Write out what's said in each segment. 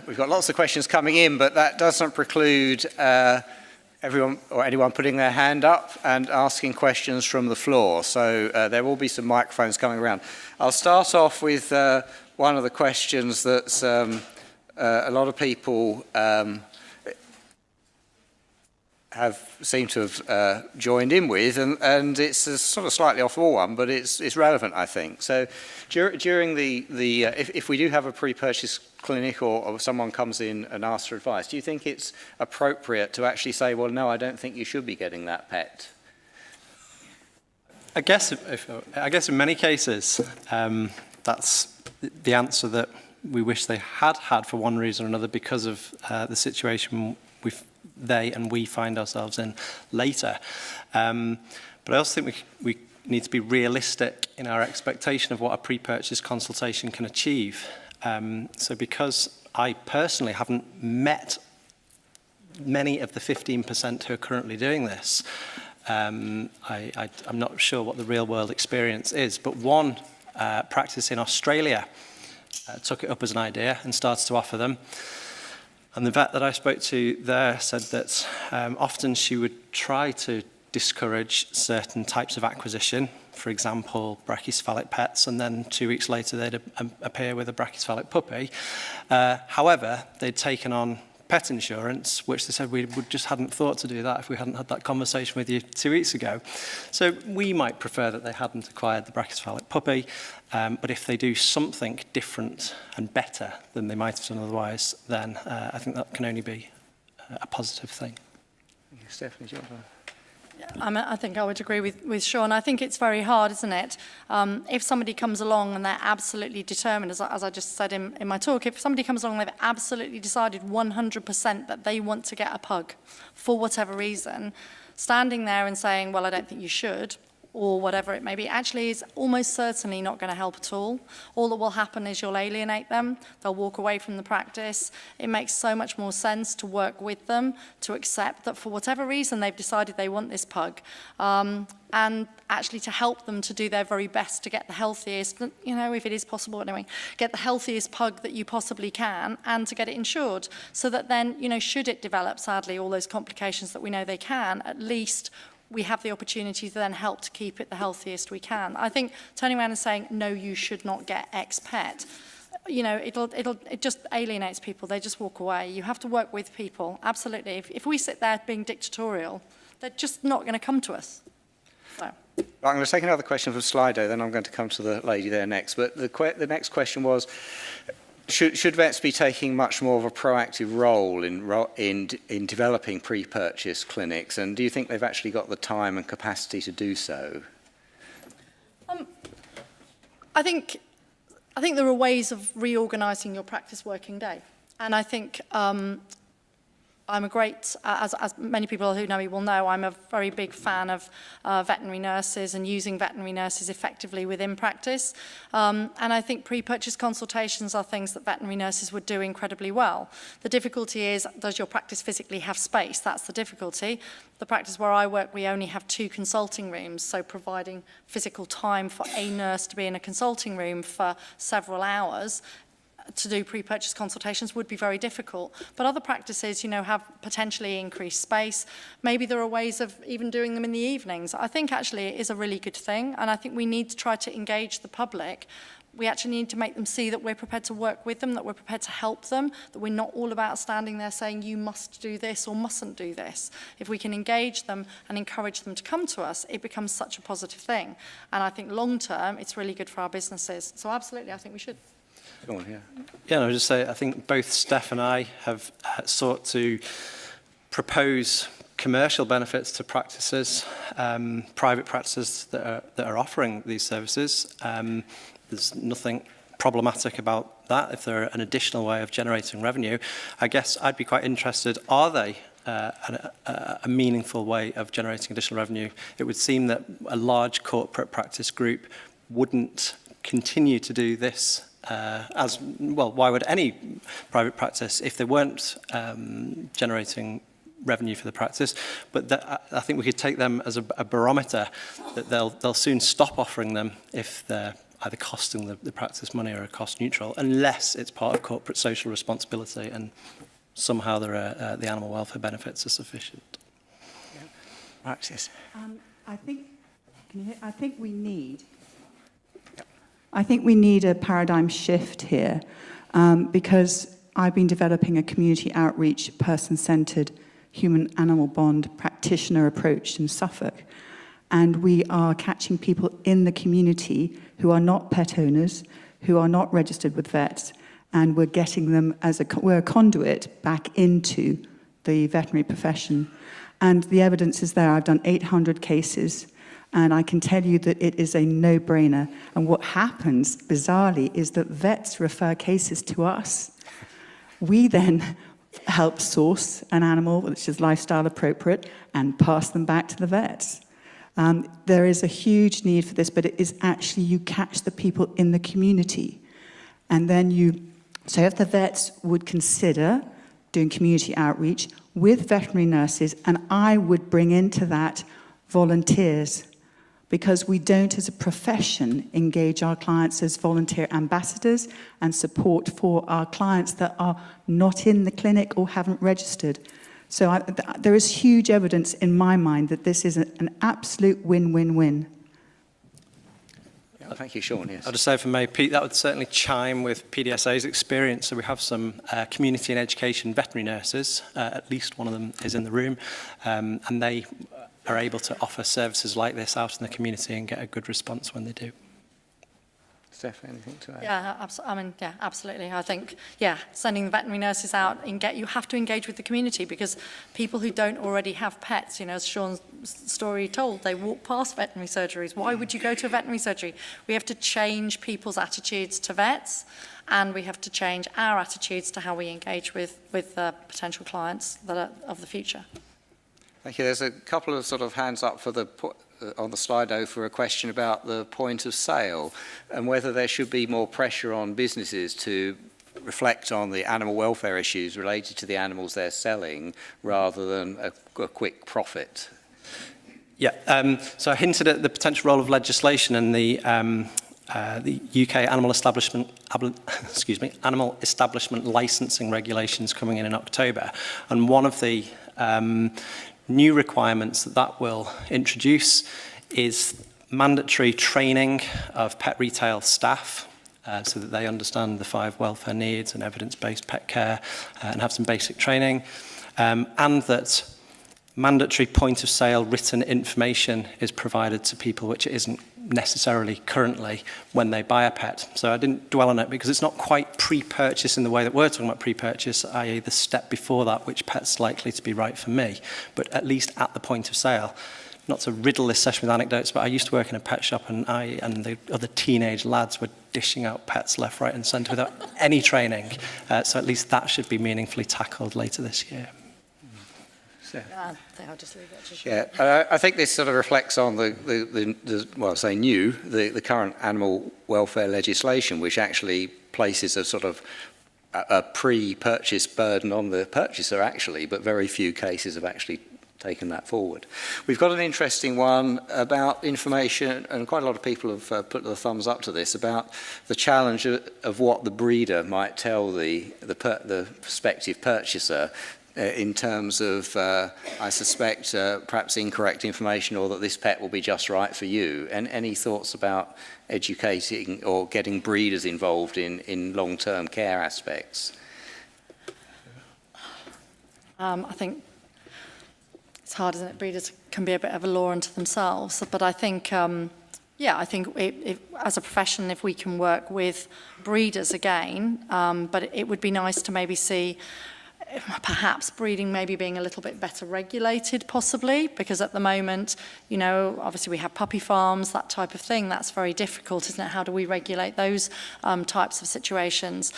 We've got lots of questions coming in, but that doesn't preclude everyone or anyone putting their hand up and asking questions from the floor. So there will be some microphones coming around. I'll start off with one of the questions that's a lot of people seem to have joined in with, and it's a sort of slightly off-ball one, but it's relevant, I think. So during if we do have a pre-purchase clinic or someone comes in and asks for advice, do you think it's appropriate to actually say, well, no, I don't think you should be getting that pet? I guess in many cases, that's the answer that we wish they had for one reason or another because of the situation they and we find ourselves in later. But I also think we need to be realistic in our expectation of what a pre-purchase consultation can achieve. So because I personally haven't met many of the 15% who are currently doing this, I'm not sure what the real world experience is, but one practice in Australia took it up as an idea and started to offer them. And the vet that I spoke to there said that often she would try to discourage certain types of acquisition, for example, brachycephalic pets, and then 2 weeks later they'd appear with a brachycephalic puppy. However, they'd taken on pet insurance, which they said we just hadn't thought to do that if we hadn't had that conversation with you 2 weeks ago. So we might prefer that they hadn't acquired the brachycephalic puppy, but if they do something different and better than they might have done otherwise, then I think that can only be a positive thing. Stephanie, do you want to... I think I would agree with Sean. I think it's very hard, isn't it? If somebody comes along and they're absolutely determined, as I just said in my talk, if somebody comes along and they've absolutely decided 100% that they want to get a pug for whatever reason, standing there and saying, well, I don't think you should, or whatever it may be, actually is almost certainly not going to help at all. All that will happen is you'll alienate them. They'll walk away from the practice. It makes so much more sense to work with them, to accept that for whatever reason they've decided they want this pug, and actually to help them to do their very best to get the healthiest, you know, if it is possible anyway, get the healthiest pug that you possibly can and to get it insured so that then, you know, should it develop, sadly, all those complications that we know they can, at least we have the opportunity to then help to keep it the healthiest we can. I think turning around and saying, no, you should not get X pet, you know, it just alienates people. They just walk away. You have to work with people, absolutely. If we sit there being dictatorial, they're just not going to come to us. So. I'm going to take another question from Slido, then I'm going to come to the lady there next. But the next question was, should vets be taking much more of a proactive role in developing pre-purchase clinics, and do you think they've actually got the time and capacity to do so? I think there are ways of reorganising your practice working day, and I think I'm a great, as many people who know me will know, I'm a very big fan of veterinary nurses and using veterinary nurses effectively within practice. And I think pre-purchase consultations are things that veterinary nurses would do incredibly well. The difficulty is, does your practice physically have space? That's the difficulty. The practice where I work, we only have 2 consulting rooms, so providing physical time for a nurse to be in a consulting room for several hours to do pre-purchase consultations would be very difficult. But other practices, you know, have potentially increased space. Maybe there are ways of even doing them in the evenings. I think actually it is a really good thing, and I think we need to try to engage the public. We actually need to make them see that we're prepared to work with them, that we're prepared to help them, that we're not all about standing there saying you must do this or mustn't do this. If we can engage them and encourage them to come to us, it becomes such a positive thing. And I think long term, it's really good for our businesses. So absolutely, I think we should. Go on, yeah. Yeah, I would just say I think both Steph and I have sought to propose commercial benefits to practices, private practices that are offering these services. There's nothing problematic about that if they're an additional way of generating revenue. I guess I'd be quite interested, are they a meaningful way of generating additional revenue? It would seem that a large corporate practice group wouldn't continue to do this as well. Why would any private practice, if they weren't generating revenue for the practice? But I think we could take them as a barometer that they'll soon stop offering them if they're either costing the practice money or are cost neutral, unless it's part of corporate social responsibility and somehow there are, the animal welfare benefits are sufficient. Yeah. Right, yes. I think we need. I think we need a paradigm shift here, because I've been developing a community outreach, person-centred, human-animal bond practitioner approach in Suffolk, and we are catching people in the community who are not pet owners, who are not registered with vets, and we're getting them as we're a conduit back into the veterinary profession. And the evidence is there. I've done 800 cases, and I can tell you that it is a no-brainer. And what happens, bizarrely, is that vets refer cases to us. We then help source an animal which is lifestyle appropriate and pass them back to the vets. There is a huge need for this, but it is actually you catch the people in the community. And then so if the vets would consider doing community outreach with veterinary nurses, and I would bring into that volunteers, because we don't as a profession engage our clients as volunteer ambassadors and support for our clients that are not in the clinic or haven't registered. So there is huge evidence in my mind that this is an absolute win-win-win. Yeah, thank you, Sean. Yes. I'll just say for me, Pete, that would certainly chime with PDSA's experience. So we have some community and education veterinary nurses, at least one of them is in the room, and they are able to offer services like this out in the community and get a good response when they do. Steph, anything to add? Yeah, absolutely. I think, sending the veterinary nurses out, you have to engage with the community, because people who don't already have pets, as Sean's story told, they walk past veterinary surgeries. Why would you go to a veterinary surgery? We have to change people's attitudes to vets, and we have to change our attitudes to how we engage with potential clients that are of the future. Thank you. There's a couple of sort of hands up for on the Slido for a question about the point of sale and whether there should be more pressure on businesses to reflect on the animal welfare issues related to the animals they're selling rather than a quick profit. Yeah, so I hinted at the potential role of legislation and the UK animal establishment licensing regulations coming in October, and one of the new requirements that will introduce is mandatory training of pet retail staff so that they understand the 5 welfare needs and evidence-based pet care and have some basic training, and that mandatory point of sale written information is provided to people, which it isn't necessarily currently when they buy a pet. So I didn't dwell on it because it's not quite pre-purchase in the way that we're talking about pre-purchase, i.e. the step before that, which pet's likely to be right for me, but at least at the point of sale. Not to riddle this session with anecdotes, but I used to work in a pet shop, and I and the other teenage lads were dishing out pets left, right and centre without any training. So at least that should be meaningfully tackled later this year. I think I'll just leave it to Sean. Yeah, I think this sort of reflects on the current animal welfare legislation, which actually places a sort of a pre-purchase burden on the purchaser, actually, but very few cases have actually taken that forward. We've got an interesting one about information, and quite a lot of people have put the thumbs up to this, about the challenge of what the breeder might tell the prospective purchaser in terms of, I suspect, perhaps incorrect information, or that this pet will be just right for you. And any thoughts about educating or getting breeders involved in long-term care aspects? I think it's hard, isn't it? Breeders can be a bit of a law unto themselves. But I think, I think as a profession, if we can work with breeders again, but it would be nice to maybe see perhaps breeding maybe being a little bit better regulated, possibly, because at the moment, obviously we have puppy farms, that type of thing. That's very difficult, isn't it? How do we regulate those types of situations?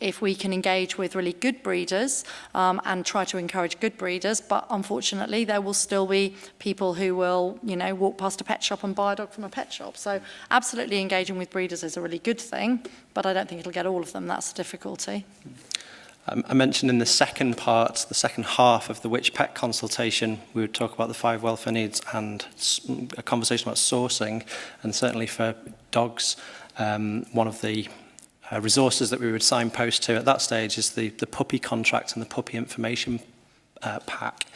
If we can engage with really good breeders and try to encourage good breeders, but unfortunately there will still be people who will, walk past a pet shop and buy a dog from a pet shop. So absolutely engaging with breeders is a really good thing, but I don't think it'll get all of them. That's the difficulty. I mentioned in the second part, the second half of the Which Pet consultation, we would talk about the 5 welfare needs and a conversation about sourcing. And certainly for dogs, one of the resources that we would signpost to at that stage is the puppy contract and the puppy information pack.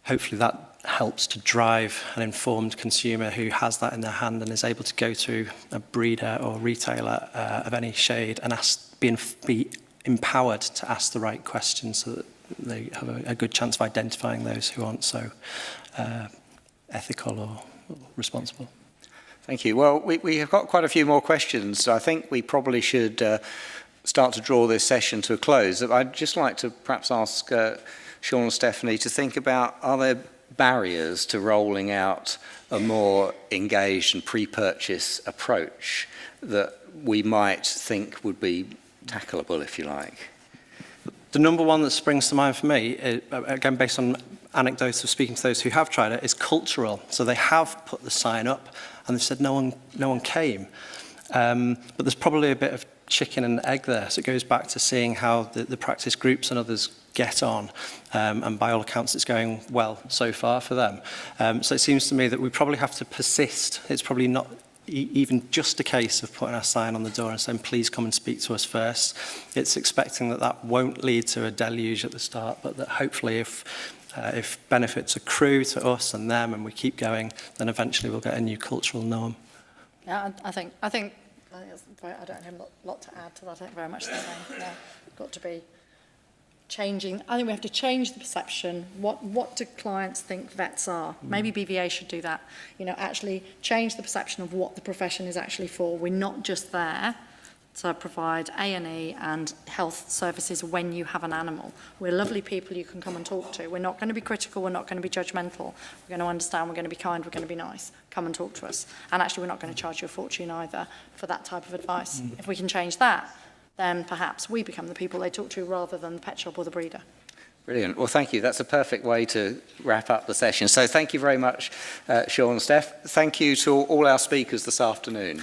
Hopefully that helps to drive an informed consumer who has that in their hand and is able to go to a breeder or retailer of any shade and be empowered to ask the right questions so that they have a good chance of identifying those who aren't so ethical or responsible. Thank you. Well, we have got quite a few more questions. So I think we probably should start to draw this session to a close. I'd just like to perhaps ask Sean and Stephanie to think about, are there barriers to rolling out a more engaged and pre-purchase approach that we might think would be tackleable, if you like? The number one that springs to mind for me, again based on anecdotes of speaking to those who have tried it, is cultural. So they have put the sign up and they said no one came. But there's probably a bit of chicken and egg there. So it goes back to seeing how the practice groups and others get on. And by all accounts, it's going well so far for them. So it seems to me that we probably have to persist. It's probably not even just a case of putting our sign on the door and saying, please come and speak to us first. It's expecting that won't lead to a deluge at the start, but that hopefully if benefits accrue to us and them and we keep going, then eventually we'll get a new cultural norm. Yeah, I think that's very, I don't have a lot to add to that. I think very much the same. Yeah, got to be changing. I think we have to change the perception. What do clients think vets are? Maybe BVA should do that. You know, actually change the perception of what the profession is actually for. We're not just there to provide A&E and health services when you have an animal. We're lovely people you can come and talk to. We're not going to be critical. We're not going to be judgmental. We're going to understand. We're going to be kind. We're going to be nice. Come and talk to us. And actually, we're not going to charge you a fortune either for that type of advice. If we can change that, then perhaps we become the people they talk to rather than the pet shop or the breeder. Brilliant. Well, thank you. That's a perfect way to wrap up the session. So thank you very much, Sean and Steph. Thank you to all our speakers this afternoon.